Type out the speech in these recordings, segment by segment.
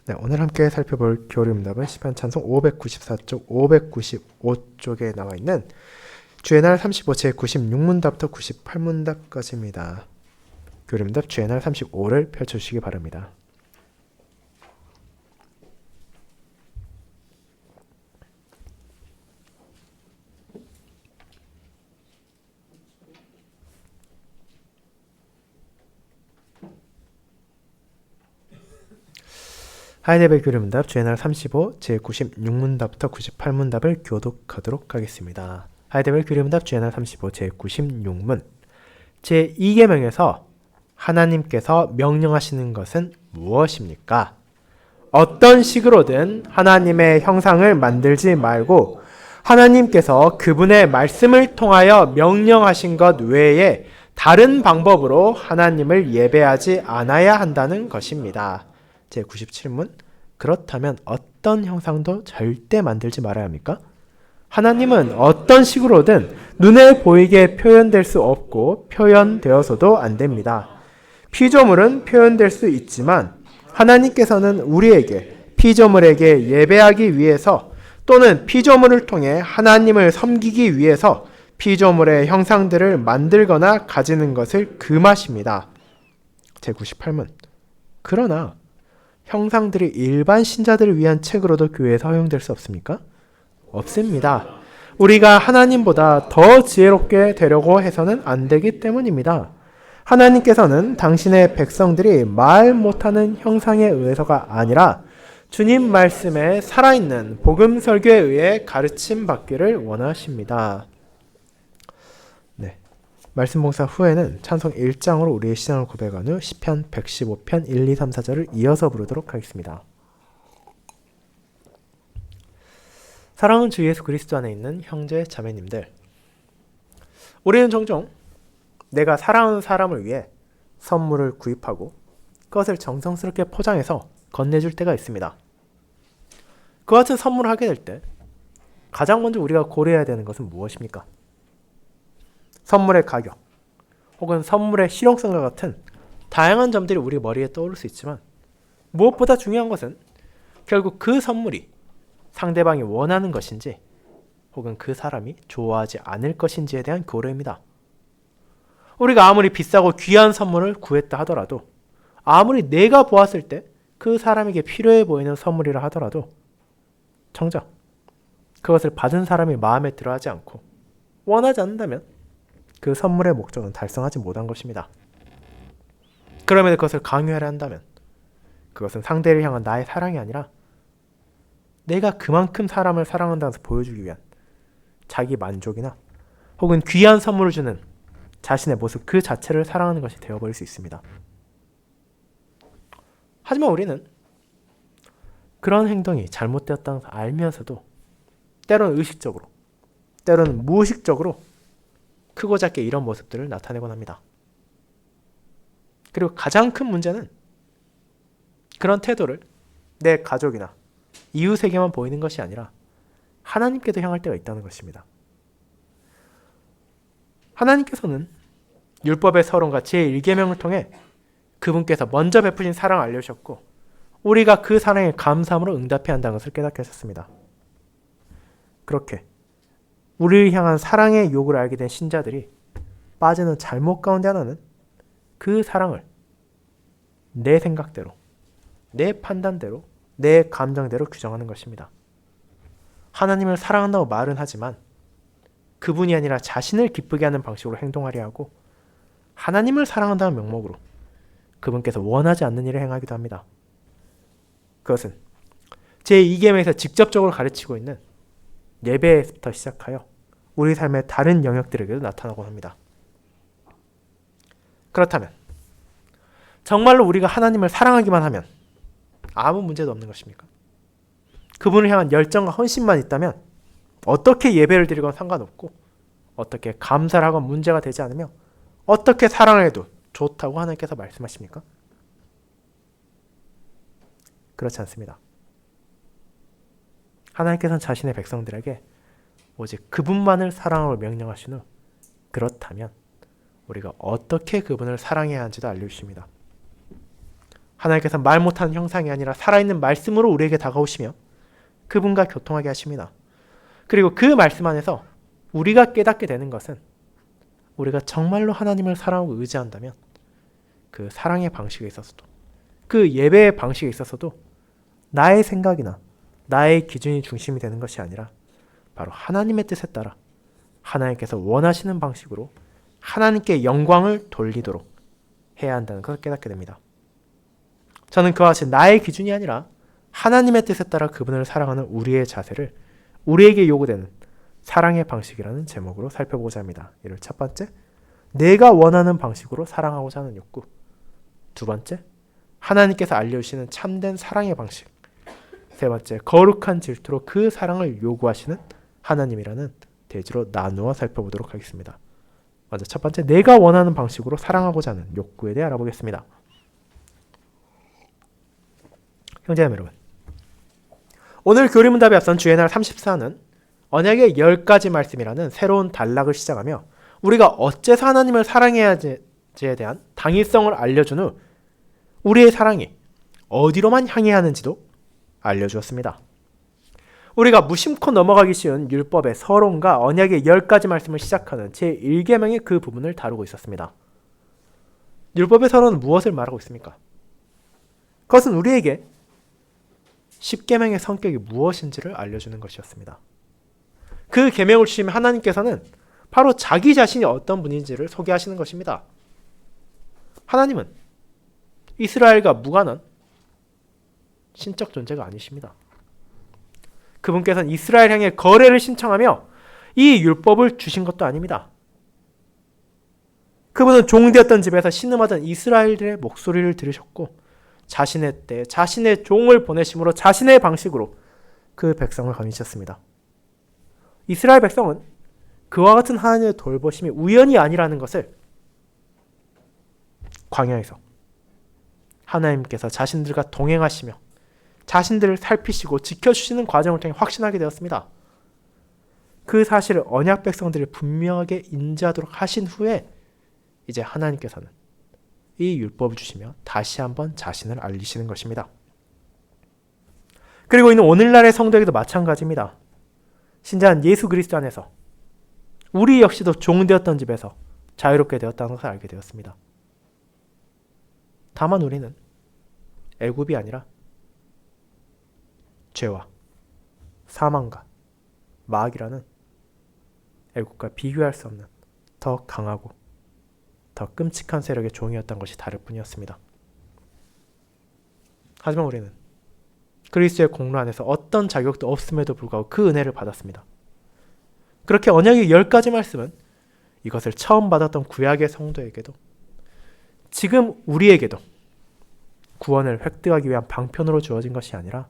네, 오늘 함께 살펴볼 교리문답은 시편 찬송 594쪽, 595쪽에 나와 있는 주의 날 35, 제96문답부터 98문답까지입니다. 교리문답 주의 날 35를 펼쳐주시기 바랍니다. 하이데벨 교리문답 주의 날 35, 제96문답부터 98문답을 교독하도록 하겠습니다. 하이데벨 교리문답 주의 날 35, 제96문 제2계명에서 하나님께서 명령하시는 것은 무엇입니까? 어떤 식으로든 하나님의 형상을 만들지 말고 하나님께서 그분의 말씀을 통하여 명령하신 것 외에 다른 방법으로 하나님을 예배하지 않아야 한다는 것입니다. 제97문 그렇다면 어떤 형상도 절대 만들지 말아야 합니까? 하나님은 어떤 식으로든 눈에 보이게 표현될 수 없고 표현되어서도 안 됩니다. 피조물은 표현될 수 있지만 하나님께서는 우리에게 피조물에게 예배하기 위해서 또는 피조물을 통해 하나님을 섬기기 위해서 피조물의 형상들을 만들거나 가지는 것을 금하십니다. 제98문 그러나 형상들이 일반 신자들을 위한 책으로도 교회에서 허용될 수 없습니까? 없습니다. 우리가 하나님보다 더 지혜롭게 되려고 해서는 안 되기 때문입니다. 하나님께서는 당신의 백성들이 말 못하는 형상에 의해서가 아니라 주님 말씀에 살아있는 복음 설교에 의해 가르침 받기를 원하십니다. 네, 말씀 봉사 후에는 찬송 1장으로 우리의 신앙을 고백한 후 시편 115편 1, 2, 3, 4절을 이어서 부르도록 하겠습니다. 사랑하는 주 예수 그리스도 안에 있는 형제 자매님들, 우리는 종종 내가 사랑하는 사람을 위해 선물을 구입하고 그것을 정성스럽게 포장해서 건네줄 때가 있습니다. 그 같은 선물을 하게 될 때 가장 먼저 우리가 고려해야 되는 것은 무엇입니까? 선물의 가격 혹은 선물의 실용성과 같은 다양한 점들이 우리 머리에 떠오를 수 있지만 무엇보다 중요한 것은 결국 그 선물이 상대방이 원하는 것인지 혹은 그 사람이 좋아하지 않을 것인지에 대한 고려입니다. 우리가 아무리 비싸고 귀한 선물을 구했다 하더라도 아무리 내가 보았을 때 그 사람에게 필요해 보이는 선물이라 하더라도 정작 그것을 받은 사람이 마음에 들어하지 않고 원하지 않는다면 그 선물의 목적은 달성하지 못한 것입니다. 그럼에도 그것을 강요하려 한다면 그것은 상대를 향한 나의 사랑이 아니라 내가 그만큼 사람을 사랑한다고 보여주기 위한 자기 만족이나 혹은 귀한 선물을 주는 자신의 모습 그 자체를 사랑하는 것이 되어버릴 수 있습니다. 하지만 우리는 그런 행동이 잘못되었다는 것을 알면서도 때로는 의식적으로 때로는 무의식적으로 크고 작게 이런 모습들을 나타내곤 합니다. 그리고 가장 큰 문제는 그런 태도를 내 가족이나 이웃에게만 보이는 것이 아니라 하나님께도 향할 때가 있다는 것입니다. 하나님께서는 율법의 서론과 제1계명을 통해 그분께서 먼저 베푸신 사랑을 알려주셨고 우리가 그 사랑에 감사함으로 응답해야 한다는 것을 깨닫게 하셨습니다. 그렇게 우리를 향한 사랑의 요구를 알게 된 신자들이 빠지는 잘못 가운데 하나는 그 사랑을 내 생각대로, 내 판단대로, 내 감정대로 규정하는 것입니다. 하나님을 사랑한다고 말은 하지만 그분이 아니라 자신을 기쁘게 하는 방식으로 행동하려 하고 하나님을 사랑한다는 명목으로 그분께서 원하지 않는 일을 행하기도 합니다. 그것은 제2계명에서 직접적으로 가르치고 있는 예배부터 시작하여 우리 삶의 다른 영역들에게도 나타나곤 합니다. 그렇다면 정말로 우리가 하나님을 사랑하기만 하면 아무 문제도 없는 것입니까? 그분을 향한 열정과 헌신만 있다면 어떻게 예배를 드리건 상관없고 어떻게 감사를 하건 문제가 되지 않으며 어떻게 사랑을 해도 좋다고 하나님께서 말씀하십니까? 그렇지 않습니다. 하나님께서는 자신의 백성들에게 오직 그분만을 사랑하고 명령하신 후 그렇다면 우리가 어떻게 그분을 사랑해야 하는지도 알려주십니다. 하나님께서 말 못하는 형상이 아니라 살아있는 말씀으로 우리에게 다가오시며 그분과 교통하게 하십니다. 그리고 그 말씀 안에서 우리가 깨닫게 되는 것은 우리가 정말로 하나님을 사랑하고 의지한다면 그 사랑의 방식에 있어서도 그 예배의 방식에 있어서도 나의 생각이나 나의 기준이 중심이 되는 것이 아니라 바로 하나님의 뜻에 따라 하나님께서 원하시는 방식으로 하나님께 영광을 돌리도록 해야 한다는 것을 깨닫게 됩니다. 저는 그와 같이 나의 기준이 아니라 하나님의 뜻에 따라 그분을 사랑하는 우리의 자세를 우리에게 요구되는 사랑의 방식이라는 제목으로 살펴보고자 합니다. 이를 첫 번째, 내가 원하는 방식으로 사랑하고자 하는 욕구. 두 번째, 하나님께서 알려주시는 참된 사랑의 방식. 세 번째, 거룩한 질투로 그 사랑을 요구하시는 하나님이라는 대지로 나누어 살펴보도록 하겠습니다. 먼저 첫 번째, 내가 원하는 방식으로 사랑하고자 하는 욕구에 대해 알아보겠습니다. 형제자매 여러분, 오늘 교리문답에 앞선 주의 날 34는 언약의 10가지 말씀이라는 새로운 단락을 시작하며 우리가 어째서 하나님을 사랑해야지에 대한 당위성을 알려준 후 우리의 사랑이 어디로만 향해야 하는지도 알려주었습니다. 우리가 무심코 넘어가기 쉬운 율법의 서론과 언약의 10가지 말씀을 시작하는 제1계명의 그 부분을 다루고 있었습니다. 율법의 서론은 무엇을 말하고 있습니까? 그것은 우리에게 10계명의 성격이 무엇인지를 알려주는 것이었습니다. 그 계명을 주시면 하나님께서는 바로 자기 자신이 어떤 분인지를 소개하시는 것입니다. 하나님은 이스라엘과 무관한 신적 존재가 아니십니다. 그분께서는 이스라엘 향해 거래를 신청하며 이 율법을 주신 것도 아닙니다. 그분은 종되었던 집에서 신음하던 이스라엘들의 목소리를 들으셨고 자신의 때 자신의 종을 보내심으로 자신의 방식으로 그 백성을 거니셨습니다. 이스라엘 백성은 그와 같은 하나님의 돌보심이 우연이 아니라는 것을 광야에서 하나님께서 자신들과 동행하시며 자신들을 살피시고 지켜주시는 과정을 통해 확신하게 되었습니다. 그 사실을 언약 백성들이 분명하게 인지하도록 하신 후에 이제 하나님께서는 이 율법을 주시며 다시 한번 자신을 알리시는 것입니다. 그리고 이는 오늘날의 성도에게도 마찬가지입니다. 신자는 예수 그리스도 안에서 우리 역시도 종되었던 집에서 자유롭게 되었다는 것을 알게 되었습니다. 다만 우리는 애굽이 아니라 죄와 사망과 마귀라는 애굽과 비교할 수 없는 더 강하고 더 끔찍한 세력의 종이었던 것이 다를 뿐이었습니다. 하지만 우리는 그리스도의 공로 안에서 어떤 자격도 없음에도 불구하고 그 은혜를 받았습니다. 그렇게 언약의 10가지 말씀은 이것을 처음 받았던 구약의 성도에게도 지금 우리에게도 구원을 획득하기 위한 방편으로 주어진 것이 아니라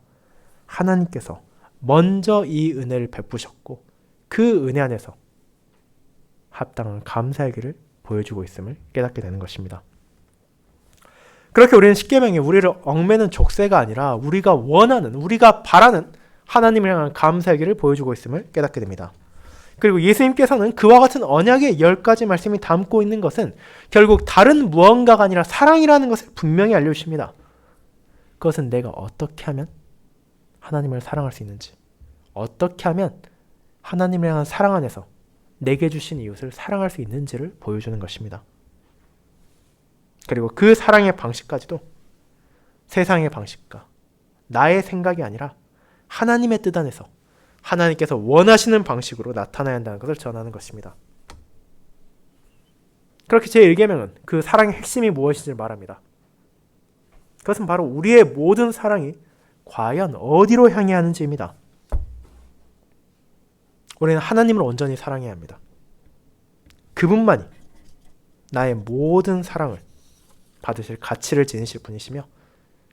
하나님께서 먼저 이 은혜를 베푸셨고 그 은혜 안에서 합당한 감사의 길을 보여주고 있음을 깨닫게 되는 것입니다. 그렇게 우리는 십계명이 우리를 얽매는 족쇄가 아니라 우리가 원하는, 우리가 바라는 하나님을 향한 감사의 길을 보여주고 있음을 깨닫게 됩니다. 그리고 예수님께서는 그와 같은 언약의 10가지 말씀이 담고 있는 것은 결국 다른 무언가가 아니라 사랑이라는 것을 분명히 알려주십니다. 그것은 내가 어떻게 하면 하나님을 사랑할 수 있는지, 어떻게 하면 하나님을 향한 사랑 안에서 내게 주신 이웃을 사랑할 수 있는지를 보여주는 것입니다. 그리고 그 사랑의 방식까지도 세상의 방식과 나의 생각이 아니라 하나님의 뜻 안에서 하나님께서 원하시는 방식으로 나타나야 한다는 것을 전하는 것입니다. 그렇게 제1계명은 그 사랑의 핵심이 무엇인지를 말합니다. 그것은 바로 우리의 모든 사랑이 과연 어디로 향해야 하는지입니다. 우리는 하나님을 온전히 사랑해야 합니다. 그분만이 나의 모든 사랑을 받으실 가치를 지니실 분이시며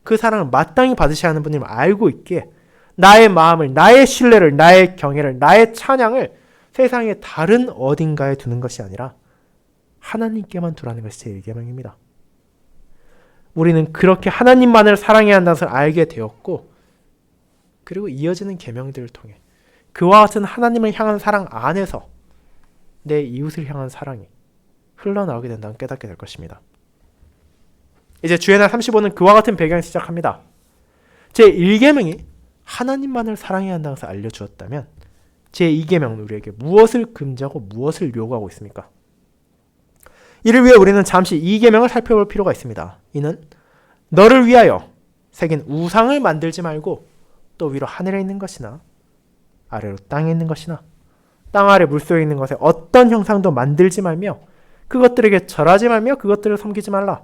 그 사랑을 마땅히 받으셔야 하는 분임을 알고 있기에 나의 마음을, 나의 신뢰를, 나의 경외를, 나의 찬양을 세상의 다른 어딘가에 두는 것이 아니라 하나님께만 두라는 것이 제1계명입니다. 우리는 그렇게 하나님만을 사랑해야 한다는 것을 알게 되었고 그리고 이어지는 계명들을 통해 그와 같은 하나님을 향한 사랑 안에서 내 이웃을 향한 사랑이 흘러나오게 된다는 깨닫게 될 것입니다. 이제 주의 날 35는 그와 같은 배경이 시작합니다. 제1계명이 하나님만을 사랑해야 한다는 것을 알려주었다면 제2계명은 우리에게 무엇을 금지하고 무엇을 요구하고 있습니까? 이를 위해 우리는 잠시 2계명을 살펴볼 필요가 있습니다. 이는 너를 위하여 새긴 우상을 만들지 말고 또 위로 하늘에 있는 것이나 아래로 땅에 있는 것이나 땅 아래 물속에 있는 것에 어떤 형상도 만들지 말며 그것들에게 절하지 말며 그것들을 섬기지 말라.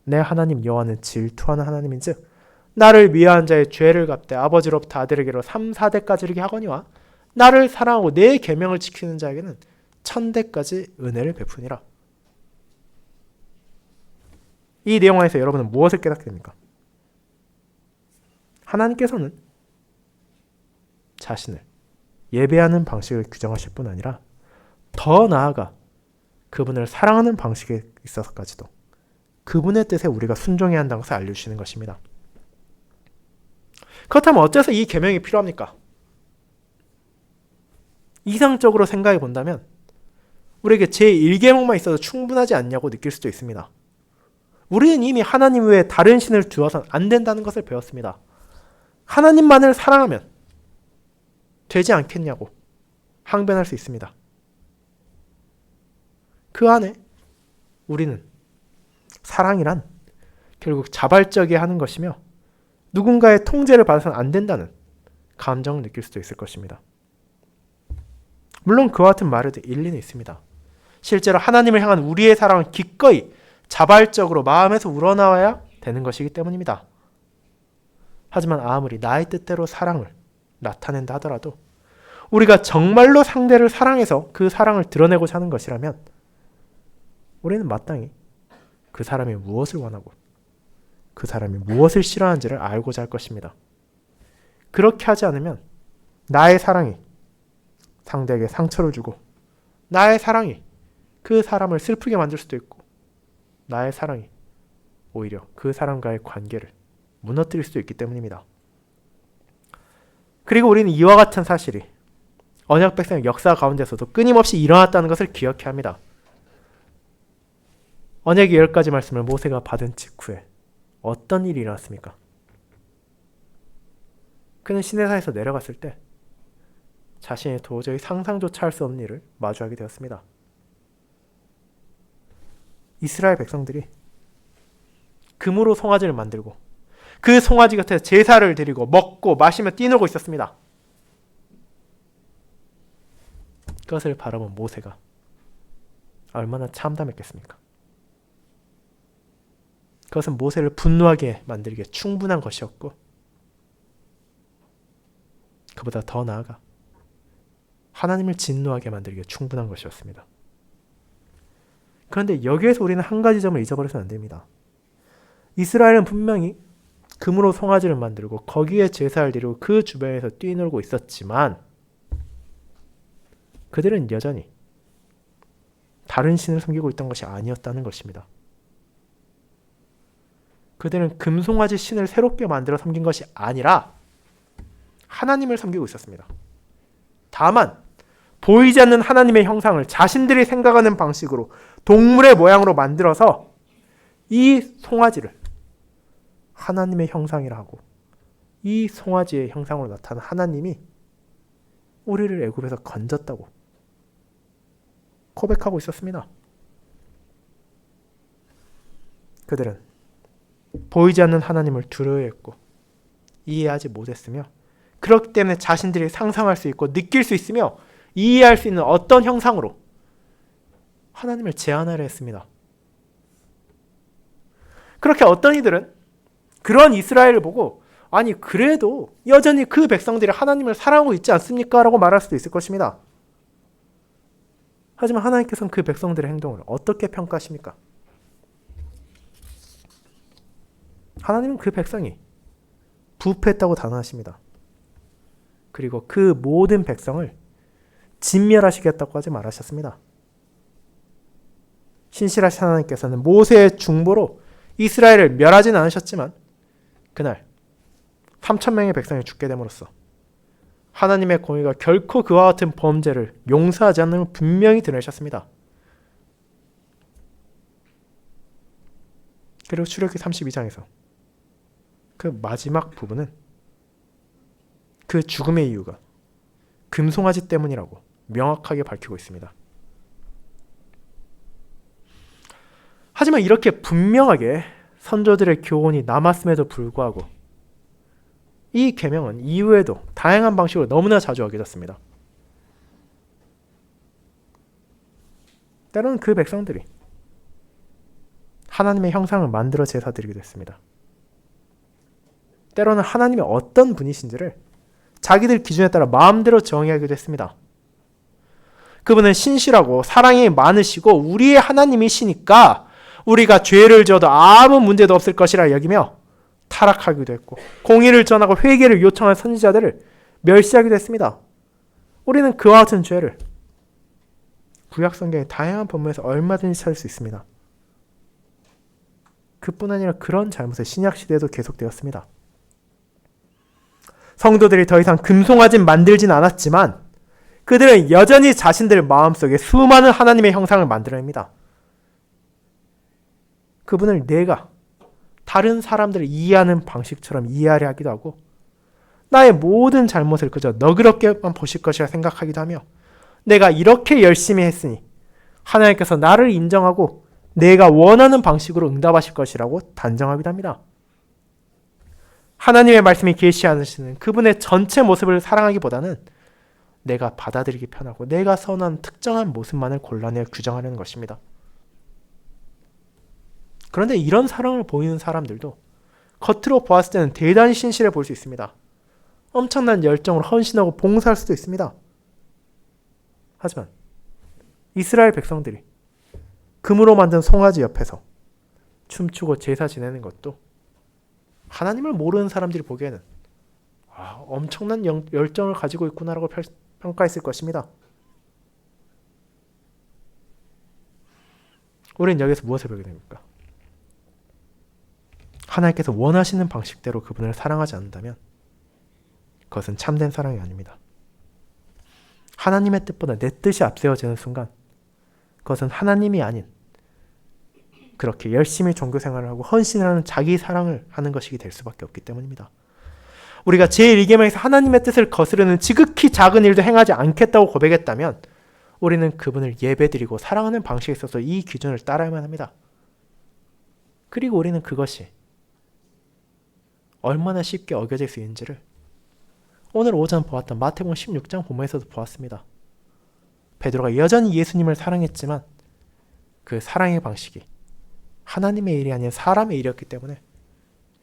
내 하나님 여호와는 질투하는 하나님인즉 나를 미워한 자의 죄를 갚되 아버지로부터 아들에게로 3, 4대까지 이르게 하거니와 나를 사랑하고 내 계명을 지키는 자에게는 1000대까지 은혜를 베푸니라. 이 내용에서 여러분은 무엇을 깨닫게 됩니까? 하나님께서는 자신을 예배하는 방식을 규정하실 뿐 아니라 더 나아가 그분을 사랑하는 방식에 있어서까지도 그분의 뜻에 우리가 순종해야 한다는 것을 알려주시는 것입니다. 그렇다면 어째서 이 계명이 필요합니까? 이상적으로 생각해 본다면 우리에게 제1계명만 있어도 충분하지 않냐고 느낄 수도 있습니다. 우리는 이미 하나님 외에 다른 신을 두어서는 안 된다는 것을 배웠습니다. 하나님만을 사랑하면 되지 않겠냐고 항변할 수 있습니다. 그 안에 우리는 사랑이란 결국 자발적이게 하는 것이며 누군가의 통제를 받아서는 안 된다는 감정을 느낄 수도 있을 것입니다. 물론 그와 같은 말에도 일리는 있습니다. 실제로 하나님을 향한 우리의 사랑은 기꺼이 자발적으로 마음에서 우러나와야 되는 것이기 때문입니다. 하지만 아무리 나의 뜻대로 사랑을 나타낸다 하더라도 우리가 정말로 상대를 사랑해서 그 사랑을 드러내고자 하는 것이라면 우리는 마땅히 그 사람이 무엇을 원하고 그 사람이 무엇을 싫어하는지를 알고자 할 것입니다. 그렇게 하지 않으면 나의 사랑이 상대에게 상처를 주고 나의 사랑이 그 사람을 슬프게 만들 수도 있고 나의 사랑이 오히려 그 사람과의 관계를 무너뜨릴 수도 있기 때문입니다. 그리고 우리는 이와 같은 사실이 언약 백성의 역사 가운데서도 끊임없이 일어났다는 것을 기억해야 합니다. 언약의 10가지 말씀을 모세가 받은 직후에 어떤 일이 일어났습니까? 그는 시내산에서 내려갔을 때 자신이 도저히 상상조차 할 수 없는 일을 마주하게 되었습니다. 이스라엘 백성들이 금으로 송아지를 만들고 그 송아지 곁에 제사를 드리고 먹고 마시며 뛰놀고 있었습니다. 그것을 바라본 모세가 얼마나 참담했겠습니까? 그것은 모세를 분노하게 만들기에 충분한 것이었고 그보다 더 나아가 하나님을 진노하게 만들기에 충분한 것이었습니다. 그런데 여기에서 우리는 한 가지 점을 잊어버려서는 안 됩니다. 이스라엘은 분명히 금으로 송아지를 만들고 거기에 제사를 드리고 그 주변에서 뛰놀고 있었지만 그들은 여전히 다른 신을 섬기고 있던 것이 아니었다는 것입니다. 그들은 금송아지 신을 새롭게 만들어 섬긴 것이 아니라 하나님을 섬기고 있었습니다. 다만 보이지 않는 하나님의 형상을 자신들이 생각하는 방식으로 동물의 모양으로 만들어서 이 송아지를 하나님의 형상이라 하고 이 송아지의 형상으로 나타난 하나님이 우리를 애굽에서 건졌다고 고백하고 있었습니다. 그들은 보이지 않는 하나님을 두려워했고 이해하지 못했으며 그렇기 때문에 자신들이 상상할 수 있고 느낄 수 있으며 이해할 수 있는 어떤 형상으로 하나님을 제한하려 했습니다. 그렇게 어떤 이들은 그런 이스라엘을 보고 아니 그래도 여전히 그 백성들이 하나님을 사랑하고 있지 않습니까? 라고 말할 수도 있을 것입니다. 하지만 하나님께서는 그 백성들의 행동을 어떻게 평가하십니까? 하나님은 그 백성이 부패했다고 단언하십니다. 그리고 그 모든 백성을 진멸하시겠다고 하지 말하셨습니다. 신실하신 하나님께서는 모세의 중보로 이스라엘을 멸하지는 않으셨지만 그날 3,000명의 백성이 죽게 됨으로써 하나님의 공의가 결코 그와 같은 범죄를 용서하지 않는 걸 분명히 드러내셨습니다. 그리고 출애굽기 32장에서 그 마지막 부분은 그 죽음의 이유가 금송아지 때문이라고 명확하게 밝히고 있습니다. 하지만 이렇게 분명하게 선조들의 교훈이 남았음에도 불구하고 이 계명은 이후에도 다양한 방식으로 너무나 자주 어겨졌습니다. 때로는 그 백성들이 하나님의 형상을 만들어 제사드리기도 했습니다. 때로는 하나님이 어떤 분이신지를 자기들 기준에 따라 마음대로 정의하기도 했습니다. 그분은 신실하고 사랑이 많으시고 우리의 하나님이시니까 우리가 죄를 지어도 아무 문제도 없을 것이라 여기며 타락하기도 했고 공의를 전하고 회개를 요청한 선지자들을 멸시하기도 했습니다. 우리는 그와 같은 죄를 구약 성경의 다양한 본문에서 얼마든지 찾을 수 있습니다. 그뿐 아니라 그런 잘못은 신약 시대에도 계속되었습니다. 성도들이 더 이상 금송아지 만들진 않았지만 그들은 여전히 자신들 마음속에 수많은 하나님의 형상을 만들어냅니다. 그분을 내가 다른 사람들을 이해하는 방식처럼 이해하려 하기도 하고 나의 모든 잘못을 그저 너그럽게만 보실 것이라 생각하기도 하며 내가 이렇게 열심히 했으니 하나님께서 나를 인정하고 내가 원하는 방식으로 응답하실 것이라고 단정하기도 합니다. 하나님의 말씀이 계시하시는 그분의 전체 모습을 사랑하기보다는 내가 받아들이기 편하고 내가 선호하는 특정한 모습만을 골라내 규정하려는 것입니다. 그런데 이런 사랑을 보이는 사람들도 겉으로 보았을 때는 대단히 신실해 보일 수 있습니다. 엄청난 열정으로 헌신하고 봉사할 수도 있습니다. 하지만 이스라엘 백성들이 금으로 만든 송아지 옆에서 춤추고 제사 지내는 것도 하나님을 모르는 사람들이 보기에는 엄청난 열정을 가지고 있구나라고 평가했을 것입니다. 우리는 여기서 무엇을 배우게 됩니까? 하나님께서 원하시는 방식대로 그분을 사랑하지 않는다면 그것은 참된 사랑이 아닙니다. 하나님의 뜻보다 내 뜻이 앞세워지는 순간 그것은 하나님이 아닌 그렇게 열심히 종교생활을 하고 헌신을 하는 자기 사랑을 하는 것이 될 수밖에 없기 때문입니다. 우리가 제1계명에서 하나님의 뜻을 거스르는 지극히 작은 일도 행하지 않겠다고 고백했다면 우리는 그분을 예배드리고 사랑하는 방식에 있어서 이 기준을 따라야만 합니다. 그리고 우리는 그것이 얼마나 쉽게 어겨질 수 있는지를 오늘 오전 보았던 마태복음 16장 본문에서도 보았습니다. 베드로가 여전히 예수님을 사랑했지만 그 사랑의 방식이 하나님의 일이 아닌 사람의 일이었기 때문에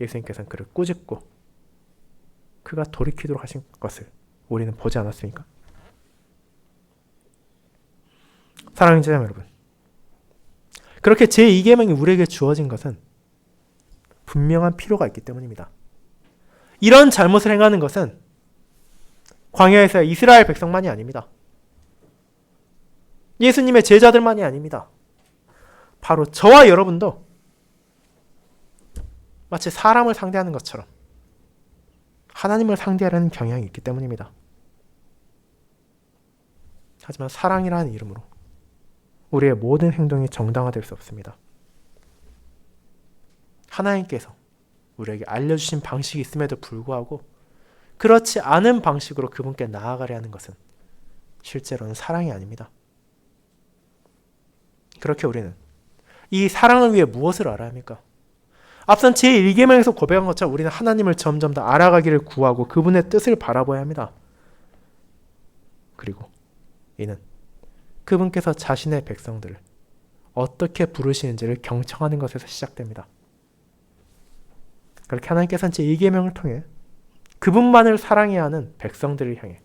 예수님께서는 그를 꾸짖고 그가 돌이키도록 하신 것을 우리는 보지 않았습니까? 사랑하는 자녀 여러분, 그렇게 제2계명이 우리에게 주어진 것은 분명한 필요가 있기 때문입니다. 이런 잘못을 행하는 것은 광야에서의 이스라엘 백성만이 아닙니다. 예수님의 제자들만이 아닙니다. 바로 저와 여러분도 마치 사람을 상대하는 것처럼 하나님을 상대하려는 경향이 있기 때문입니다. 하지만 사랑이라는 이름으로 우리의 모든 행동이 정당화될 수 없습니다. 하나님께서 우리에게 알려주신 방식이 있음에도 불구하고 그렇지 않은 방식으로 그분께 나아가려 하는 것은 실제로는 사랑이 아닙니다. 그렇게 우리는 이 사랑을 위해 무엇을 알아야 합니까? 앞선 제1계명에서 고백한 것처럼 우리는 하나님을 점점 더 알아가기를 구하고 그분의 뜻을 바라봐야 합니다. 그리고 이는 그분께서 자신의 백성들을 어떻게 부르시는지를 경청하는 것에서 시작됩니다. 그렇게 하나님께서는 제2계명을 통해 그분만을 사랑해야 하는 백성들을 향해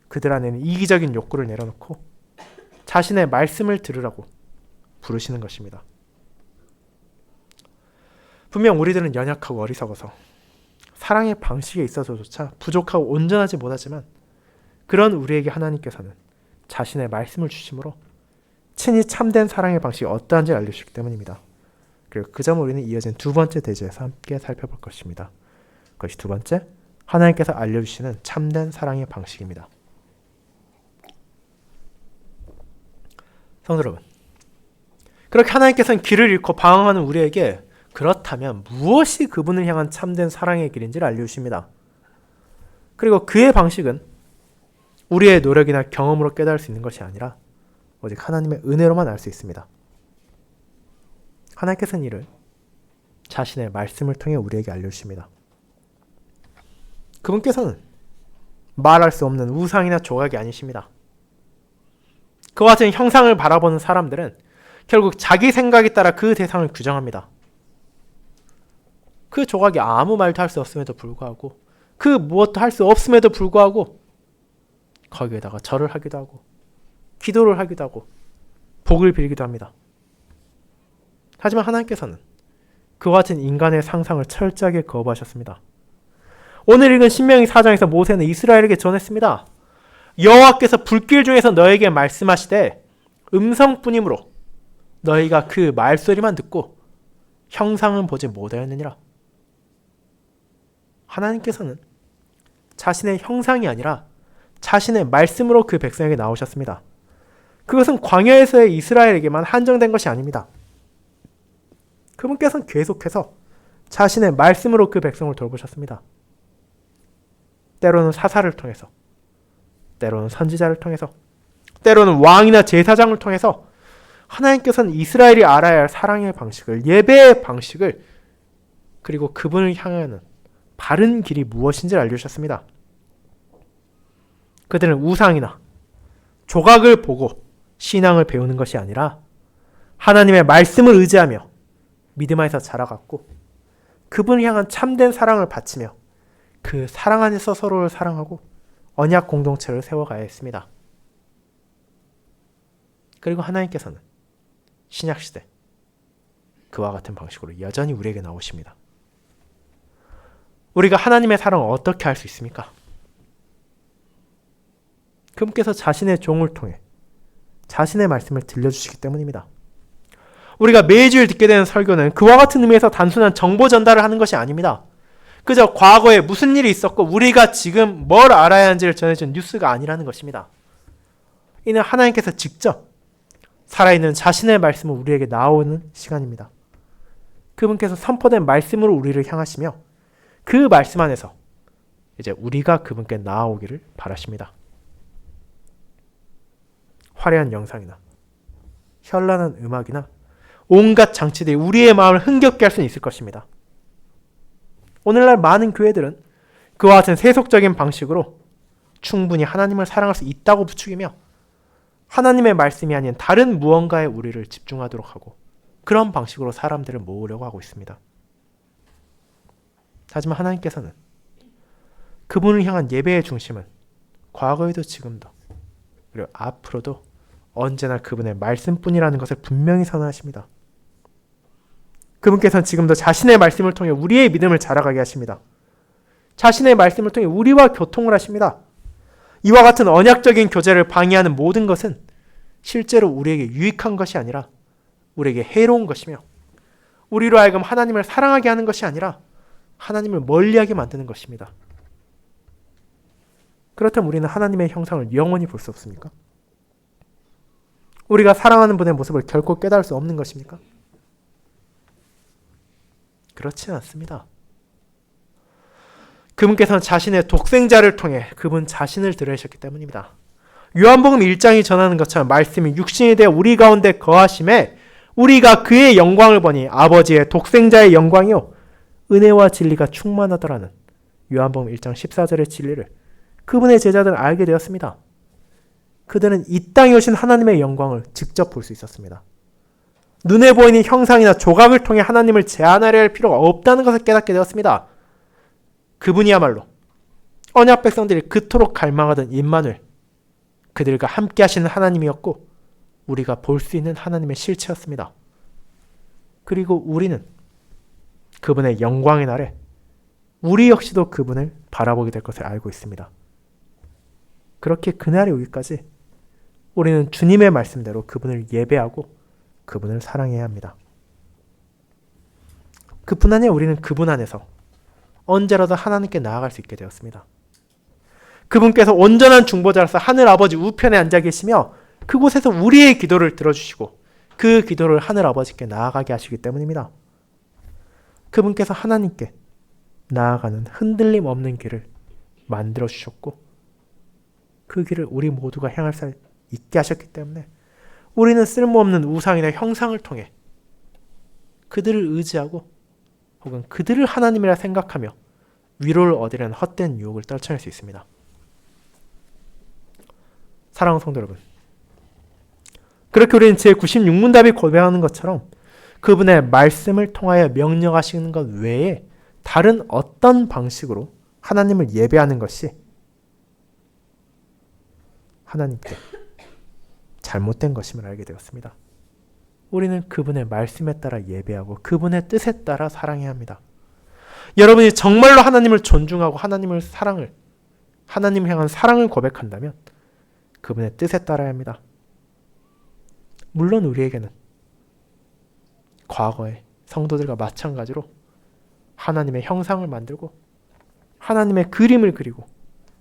그들 안에는 이기적인 욕구를 내려놓고 자신의 말씀을 들으라고 부르시는 것입니다. 분명 우리들은 연약하고 어리석어서 사랑의 방식에 있어서조차 부족하고 온전하지 못하지만 그런 우리에게 하나님께서는 자신의 말씀을 주심으로 친히 참된 사랑의 방식이 어떠한지 알려주시기 때문입니다. 그리고 그 점을 우리는 이어진 두 번째 대지에서 함께 살펴볼 것입니다. 그것이 두 번째, 하나님께서 알려주시는 참된 사랑의 방식입니다. 성도 여러분, 그렇게 하나님께서는 길을 잃고 방황하는 우리에게 그렇다면 무엇이 그분을 향한 참된 사랑의 길인지를 알려주십니다. 그리고 그의 방식은 우리의 노력이나 경험으로 깨달을 수 있는 것이 아니라 오직 하나님의 은혜로만 알 수 있습니다. 하나님께서는 이를 자신의 말씀을 통해 우리에게 알려주십니다. 그분께서는 말할 수 없는 우상이나 조각이 아니십니다. 그와 같은 형상을 바라보는 사람들은 결국 자기 생각에 따라 그 대상을 규정합니다. 그 조각이 아무 말도 할 수 없음에도 불구하고, 그 무엇도 할 수 없음에도 불구하고 거기에다가 절을 하기도 하고 기도를 하기도 하고 복을 빌기도 합니다. 하지만 하나님께서는 그와 같은 인간의 상상을 철저하게 거부하셨습니다. 오늘 읽은 신명기 4장에서 모세는 이스라엘에게 전했습니다. 여호와께서 불길 중에서 너에게 말씀하시되 음성뿐이므로 너희가 그 말소리만 듣고 형상은 보지 못하였느니라. 하나님께서는 자신의 형상이 아니라 자신의 말씀으로 그 백성에게 나오셨습니다. 그것은 광야에서의 이스라엘에게만 한정된 것이 아닙니다. 그분께서는 계속해서 자신의 말씀으로 그 백성을 돌보셨습니다. 때로는 사사를 통해서, 때로는 선지자를 통해서, 때로는 왕이나 제사장을 통해서 하나님께서는 이스라엘이 알아야 할 사랑의 방식을, 예배의 방식을, 그리고 그분을 향하는 바른 길이 무엇인지를 알려주셨습니다. 그들은 우상이나 조각을 보고 신앙을 배우는 것이 아니라 하나님의 말씀을 의지하며 믿음 안에서 자라갔고 그분을 향한 참된 사랑을 바치며 그 사랑 안에서 서로를 사랑하고 언약 공동체를 세워가야 했습니다. 그리고 하나님께서는 신약시대 그와 같은 방식으로 여전히 우리에게 나오십니다. 우리가 하나님의 사랑을 어떻게 알 수 있습니까? 그분께서 자신의 종을 통해 자신의 말씀을 들려주시기 때문입니다. 우리가 매주일 듣게 되는 설교는 그와 같은 의미에서 단순한 정보 전달을 하는 것이 아닙니다. 그저 과거에 무슨 일이 있었고 우리가 지금 뭘 알아야 하는지를 전해준 뉴스가 아니라는 것입니다. 이는 하나님께서 직접 살아있는 자신의 말씀을 우리에게 나오는 시간입니다. 그분께서 선포된 말씀으로 우리를 향하시며 그 말씀 안에서 이제 우리가 그분께 나아오기를 바라십니다. 화려한 영상이나 현란한 음악이나 온갖 장치들이 우리의 마음을 흥겹게 할 수는 있을 것입니다. 오늘날 많은 교회들은 그와 같은 세속적인 방식으로 충분히 하나님을 사랑할 수 있다고 부추기며 하나님의 말씀이 아닌 다른 무언가에 우리를 집중하도록 하고 그런 방식으로 사람들을 모으려고 하고 있습니다. 하지만 하나님께서는 그분을 향한 예배의 중심은 과거에도 지금도 그리고 앞으로도 언제나 그분의 말씀뿐이라는 것을 분명히 선언하십니다. 그분께서는 지금도 자신의 말씀을 통해 우리의 믿음을 자라가게 하십니다. 자신의 말씀을 통해 우리와 교통을 하십니다. 이와 같은 언약적인 교제를 방해하는 모든 것은 실제로 우리에게 유익한 것이 아니라 우리에게 해로운 것이며 우리로 하여금 하나님을 사랑하게 하는 것이 아니라 하나님을 멀리하게 만드는 것입니다. 그렇다면 우리는 하나님의 형상을 영원히 볼 수 없습니까? 우리가 사랑하는 분의 모습을 결코 깨달을 수 없는 것입니까? 그렇지 않습니다. 그분께서는 자신의 독생자를 통해 그분 자신을 드러내셨기 때문입니다. 요한복음 1장이 전하는 것처럼 말씀이 육신이 되어 우리 가운데 거하심에 우리가 그의 영광을 보니 아버지의 독생자의 영광이요 은혜와 진리가 충만하더라는 요한복음 1장 14절의 진리를 그분의 제자들은 알게 되었습니다. 그들은 이 땅에 오신 하나님의 영광을 직접 볼 수 있었습니다. 눈에 보이는 형상이나 조각을 통해 하나님을 제한하려 할 필요가 없다는 것을 깨닫게 되었습니다. 그분이야말로 언약 백성들이 그토록 갈망하던 임마누엘, 그들과 함께 하시는 하나님이었고 우리가 볼 수 있는 하나님의 실체였습니다. 그리고 우리는 그분의 영광의 날에 우리 역시도 그분을 바라보게 될 것을 알고 있습니다. 그렇게 그날이 오기까지 우리는 주님의 말씀대로 그분을 예배하고 그분을 사랑해야 합니다. 그뿐 아니라 우리는 그분 안에서 언제라도 하나님께 나아갈 수 있게 되었습니다. 그분께서 온전한 중보자로서 하늘 아버지 우편에 앉아 계시며 그곳에서 우리의 기도를 들어주시고 그 기도를 하늘 아버지께 나아가게 하시기 때문입니다. 그분께서 하나님께 나아가는 흔들림 없는 길을 만들어 주셨고 그 길을 우리 모두가 향할 수 있게 하셨기 때문에 우리는 쓸모없는 우상이나 형상을 통해 그들을 의지하고 혹은 그들을 하나님이라 생각하며 위로를 얻으려는 헛된 유혹을 떨쳐낼 수 있습니다. 사랑하는 성도 여러분, 그렇게 우리는 제96문답이 고백하는 것처럼 그분의 말씀을 통하여 명령하시는 것 외에 다른 어떤 방식으로 하나님을 예배하는 것이 하나님께 잘못된 것임을 알게 되었습니다. 우리는 그분의 말씀에 따라 예배하고 그분의 뜻에 따라 사랑해야 합니다. 여러분이 정말로 하나님을 존중하고 하나님을 하나님 향한 사랑을 고백한다면 그분의 뜻에 따라야 합니다. 물론 우리에게는 과거의 성도들과 마찬가지로 하나님의 형상을 만들고 하나님의 그림을 그리고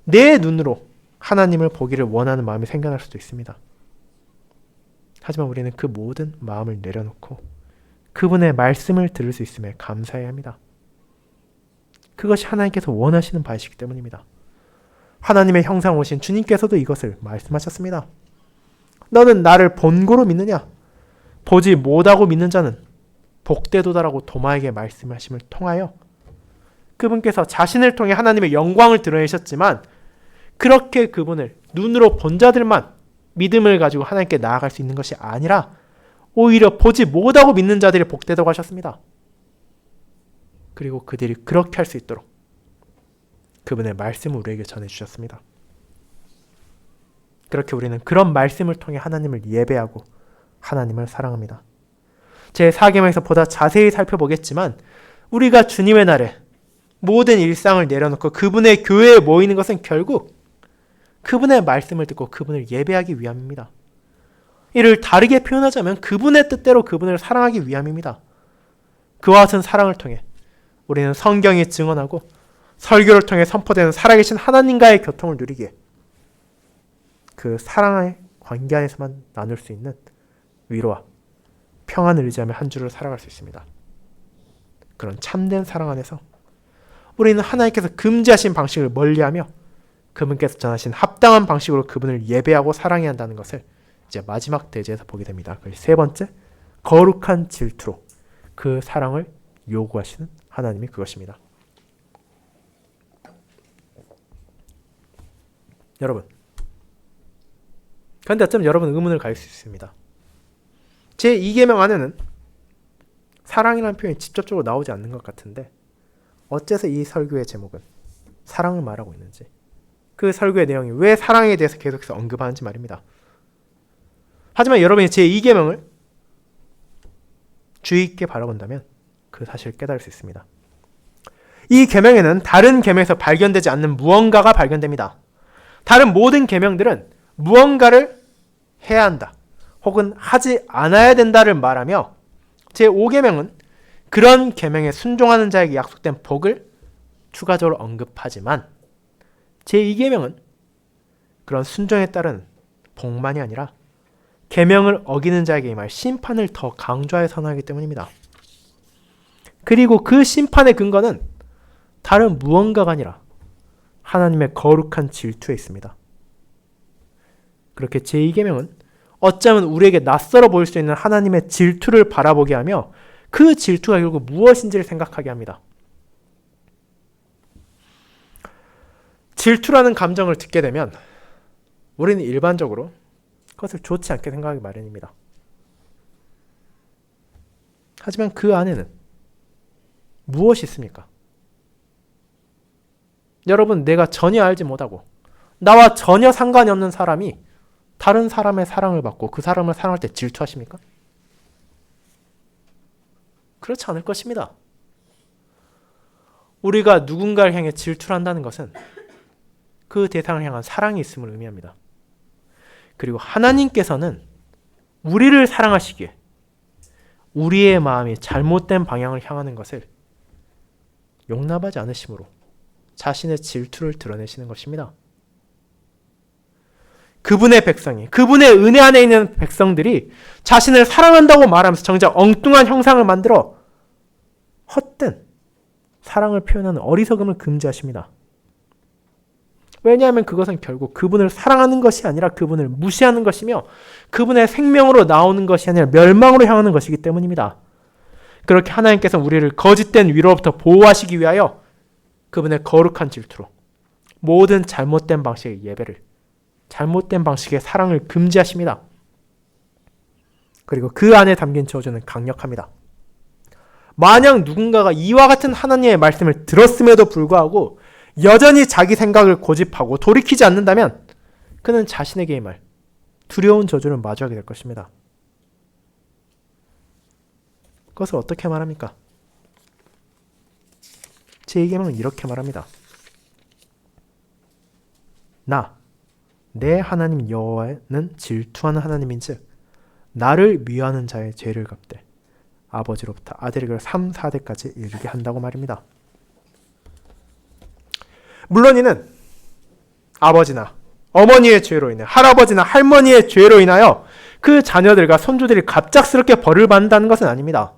내 눈으로 하나님을 보기를 원하는 마음이 생겨날 수도 있습니다. 하지만 우리는 그 모든 마음을 내려놓고 그분의 말씀을 들을 수 있음에 감사해야 합니다. 그것이 하나님께서 원하시는 바이시기 때문입니다. 하나님의 형상 오신 주님께서도 이것을 말씀하셨습니다. 너는 나를 본고로 믿느냐? 보지 못하고 믿는 자는 복되도다라고 도마에게 말씀하심을 통하여 그분께서 자신을 통해 하나님의 영광을 드러내셨지만 그렇게 그분을 눈으로 본 자들만 믿음을 가지고 하나님께 나아갈 수 있는 것이 아니라 오히려 보지 못하고 믿는 자들이 복되다고 하셨습니다. 그리고 그들이 그렇게 할 수 있도록 그분의 말씀을 우리에게 전해주셨습니다. 그렇게 우리는 그런 말씀을 통해 하나님을 예배하고 하나님을 사랑합니다. 제4계명에서 보다 자세히 살펴보겠지만 우리가 주님의 날에 모든 일상을 내려놓고 그분의 교회에 모이는 것은 결국 그분의 말씀을 듣고 그분을 예배하기 위함입니다. 이를 다르게 표현하자면 그분의 뜻대로 그분을 사랑하기 위함입니다. 그와 같은 사랑을 통해 우리는 성경이 증언하고 설교를 통해 선포되는 살아계신 하나님과의 교통을 누리기에 그 사랑의 관계 안에서만 나눌 수 있는 위로와 평안을 의지하며 한 주를 살아갈 수 있습니다. 그런 참된 사랑 안에서 우리는 하나님께서 금지하신 방식을 멀리하며 그분께서 전하신 합당한 방식으로 그분을 예배하고 사랑해야 한다는 것을 이제 마지막 대제에서 보게 됩니다. 세 번째, 거룩한 질투로 그 사랑을 요구하시는 하나님이 그것입니다. 여러분, 그런데 어쩌면 여러분 의문을 가질 수 있습니다. 제2계명 안에는 사랑이라는 표현이 직접적으로 나오지 않는 것 같은데 어째서 이 설교의 제목은 사랑을 말하고 있는지, 그 설교의 내용이 왜 사랑에 대해서 계속해서 언급하는지 말입니다. 하지만 여러분이 제2계명을 주의 있게 바라본다면 그 사실을 깨달을 수 있습니다. 이 계명에는 다른 계명에서 발견되지 않는 무언가가 발견됩니다. 다른 모든 계명들은 무언가를 해야 한다 혹은 하지 않아야 된다를 말하며 제5계명은 그런 계명에 순종하는 자에게 약속된 복을 추가적으로 언급하지만 제2계명은 그런 순종에 따른 복만이 아니라 계명을 어기는 자에게 임할 심판을 더 강조하여 선언하기 때문입니다. 그리고 그 심판의 근거는 다른 무언가가 아니라 하나님의 거룩한 질투에 있습니다. 그렇게 제2계명은 어쩌면 우리에게 낯설어 보일 수 있는 하나님의 질투를 바라보게 하며 그 질투가 결국 무엇인지를 생각하게 합니다. 질투라는 감정을 듣게 되면 우리는 일반적으로 그것을 좋지 않게 생각하기 마련입니다. 하지만 그 안에는 무엇이 있습니까? 여러분, 내가 전혀 알지 못하고 나와 전혀 상관이 없는 사람이 다른 사람의 사랑을 받고 그 사람을 사랑할 때 질투하십니까? 그렇지 않을 것입니다. 우리가 누군가를 향해 질투를 한다는 것은 그 대상을 향한 사랑이 있음을 의미합니다. 그리고 하나님께서는 우리를 사랑하시기에 우리의 마음이 잘못된 방향을 향하는 것을 용납하지 않으심으로 자신의 질투를 드러내시는 것입니다. 그분의 백성이, 그분의 은혜 안에 있는 백성들이 자신을 사랑한다고 말하면서 정작 엉뚱한 형상을 만들어 헛된 사랑을 표현하는 어리석음을 금지하십니다. 왜냐하면 그것은 결국 그분을 사랑하는 것이 아니라 그분을 무시하는 것이며 그분의 생명으로 나오는 것이 아니라 멸망으로 향하는 것이기 때문입니다. 그렇게 하나님께서 우리를 거짓된 위로부터 보호하시기 위하여 그분의 거룩한 질투로 모든 잘못된 방식의 예배를, 잘못된 방식의 사랑을 금지하십니다. 그리고 그 안에 담긴 저주는 강력합니다. 만약 누군가가 이와 같은 하나님의 말씀을 들었음에도 불구하고 여전히 자기 생각을 고집하고 돌이키지 않는다면 그는 자신에게 임할 두려운 저주를 마주하게 될 것입니다. 그것을 어떻게 말합니까? 제2계명은 이렇게 말합니다. 내 하나님 여호와는 질투하는 하나님인즉 나를 미워하는 자의 죄를 갚되 아버지로부터 아들에게 3, 4대까지 이르게 한다고 말입니다. 물론 이는 아버지나 어머니의 죄로 인해, 할아버지나 할머니의 죄로 인하여 그 자녀들과 손주들이 갑작스럽게 벌을 받는다는 것은 아닙니다.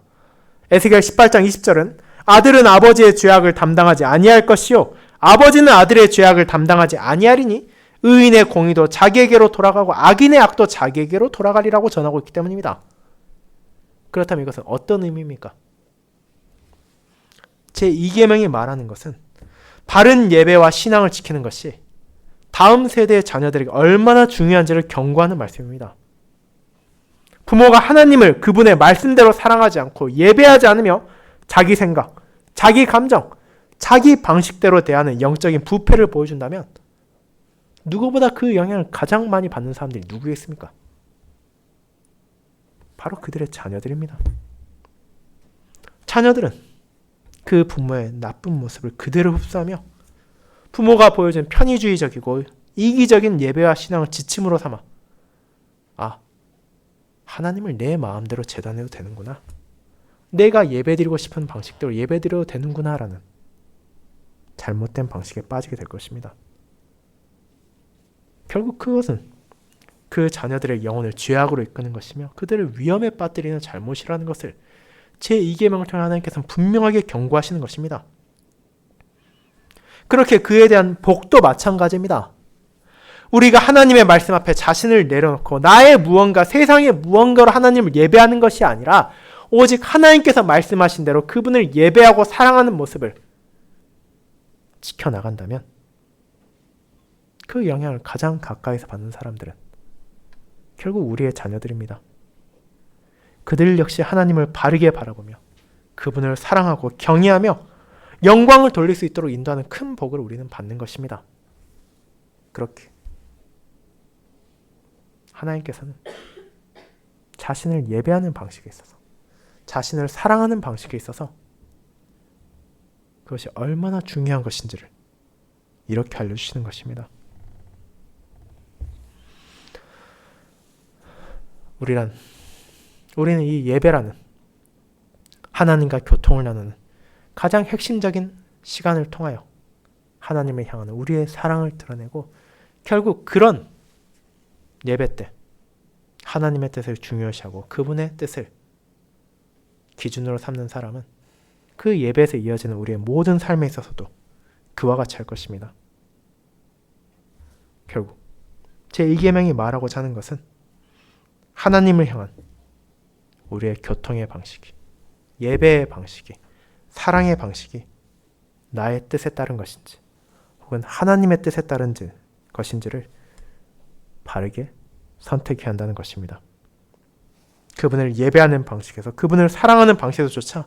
에스겔 18장 20절은 아들은 아버지의 죄악을 담당하지 아니할 것이요 아버지는 아들의 죄악을 담당하지 아니하리니 의인의 공의도 자기에게로 돌아가고 악인의 악도 자기에게로 돌아가리라고 전하고 있기 때문입니다. 그렇다면 이것은 어떤 의미입니까? 제2계명이 말하는 것은 바른 예배와 신앙을 지키는 것이 다음 세대의 자녀들에게 얼마나 중요한지를 경고하는 말씀입니다. 부모가 하나님을 그분의 말씀대로 사랑하지 않고 예배하지 않으며 자기 생각, 자기 감정, 자기 방식대로 대하는 영적인 부패를 보여준다면 누구보다 그 영향을 가장 많이 받는 사람들이 누구겠습니까? 바로 그들의 자녀들입니다. 자녀들은 그 부모의 나쁜 모습을 그대로 흡수하며 부모가 보여준 편의주의적이고 이기적인 예배와 신앙을 지침으로 삼아 하나님을 내 마음대로 재단해도 되는구나. 내가 예배드리고 싶은 방식대로 예배드려도 되는구나 라는 잘못된 방식에 빠지게 될 것입니다. 결국 그것은 그 자녀들의 영혼을 죄악으로 이끄는 것이며 그들을 위험에 빠뜨리는 잘못이라는 것을 제2계명을 통해 하나님께서는 분명하게 경고하시는 것입니다. 그렇게 그에 대한 복도 마찬가지입니다. 우리가 하나님의 말씀 앞에 자신을 내려놓고 나의 무언가, 세상의 무언가로 하나님을 예배하는 것이 아니라 오직 하나님께서 말씀하신 대로 그분을 예배하고 사랑하는 모습을 지켜나간다면 그 영향을 가장 가까이서 받는 사람들은 결국 우리의 자녀들입니다. 그들 역시 하나님을 바르게 바라보며 그분을 사랑하고 경외하며 영광을 돌릴 수 있도록 인도하는 큰 복을 우리는 받는 것입니다. 그렇게 하나님께서는 자신을 예배하는 방식에 있어서, 자신을 사랑하는 방식에 있어서 그것이 얼마나 중요한 것인지를 이렇게 알려주시는 것입니다. 우리는 이 예배라는 하나님과 교통을 나누는 가장 핵심적인 시간을 통하여 하나님을 향하는 우리의 사랑을 드러내고 결국 그런 예배 때 하나님의 뜻을 중요시하고 그분의 뜻을 기준으로 삼는 사람은 그 예배에서 이어지는 우리의 모든 삶에 있어서도 그와 같이 할 것입니다. 결국 제2계명이 말하고자 하는 것은 하나님을 향한 우리의 교통의 방식이, 예배의 방식이, 사랑의 방식이 나의 뜻에 따른 것인지 혹은 하나님의 뜻에 따른 것인지를 바르게 선택해야 한다는 것입니다. 그분을 예배하는 방식에서, 그분을 사랑하는 방식에서조차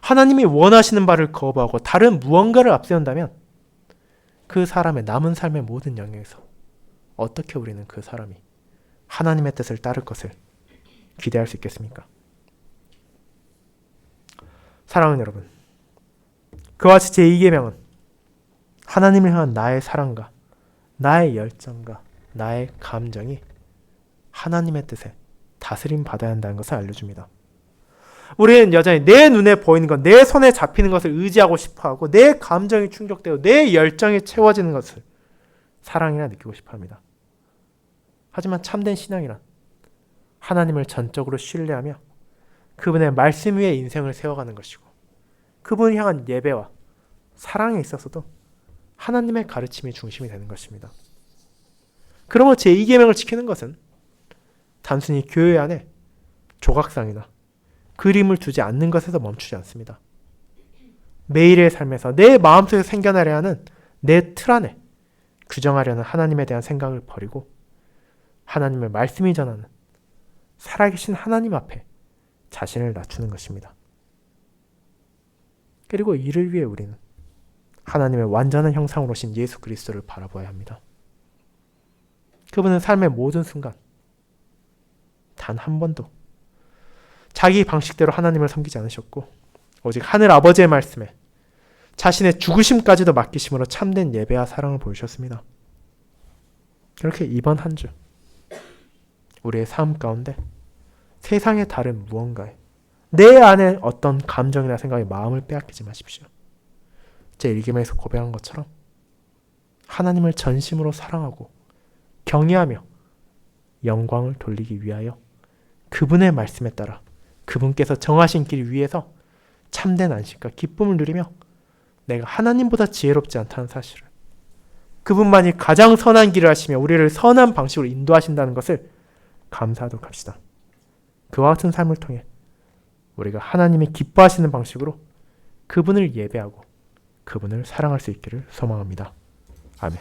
하나님이 원하시는 바를 거부하고 다른 무언가를 앞세운다면 그 사람의 남은 삶의 모든 영역에서 어떻게 우리는 그 사람이 하나님의 뜻을 따를 것을 기대할 수 있겠습니까? 사랑하는 여러분, 그와 같이 제2계명은 하나님을 향한 나의 사랑과 나의 열정과 나의 감정이 하나님의 뜻에 다스림 받아야 한다는 것을 알려줍니다. 우리는 여전히 내 눈에 보이는 것, 내 손에 잡히는 것을 의지하고 싶어하고 내 감정이 충족되고 내 열정이 채워지는 것을 사랑이라 느끼고 싶어합니다. 하지만 참된 신앙이란 하나님을 전적으로 신뢰하며 그분의 말씀 위에 인생을 세워가는 것이고 그분을 향한 예배와 사랑에 있어서도 하나님의 가르침이 중심이 되는 것입니다. 그러므로 제2계명을 지키는 것은 단순히 교회 안에 조각상이나 그림을 두지 않는 것에서 멈추지 않습니다. 매일의 삶에서 내 마음속에 생겨나려 하는 내 틀 안에 규정하려는 하나님에 대한 생각을 버리고 하나님의 말씀이 전하는 살아계신 하나님 앞에 자신을 낮추는 것입니다. 그리고 이를 위해 우리는 하나님의 완전한 형상으로 오신 예수 그리스도를 바라봐야 합니다. 그분은 삶의 모든 순간 단 한 번도 자기 방식대로 하나님을 섬기지 않으셨고 오직 하늘 아버지의 말씀에 자신의 죽으심까지도 맡기심으로 참된 예배와 사랑을 보여주셨습니다. 그렇게 이번 한 주 우리의 삶 가운데 세상의 다른 무언가에 내 안에 어떤 감정이나 생각이 마음을 빼앗기지 마십시오. 제1계명에서 고백한 것처럼 하나님을 전심으로 사랑하고 경외하며 영광을 돌리기 위하여 그분의 말씀에 따라 그분께서 정하신 길 위에서 참된 안식과 기쁨을 누리며 내가 하나님보다 지혜롭지 않다는 사실을 그분만이 가장 선한 길을 하시며 우리를 선한 방식으로 인도하신다는 것을 감사하도록 합시다. 그와 같은 삶을 통해 우리가 하나님이 기뻐하시는 방식으로 그분을 예배하고 그분을 사랑할 수 있기를 소망합니다. 아멘.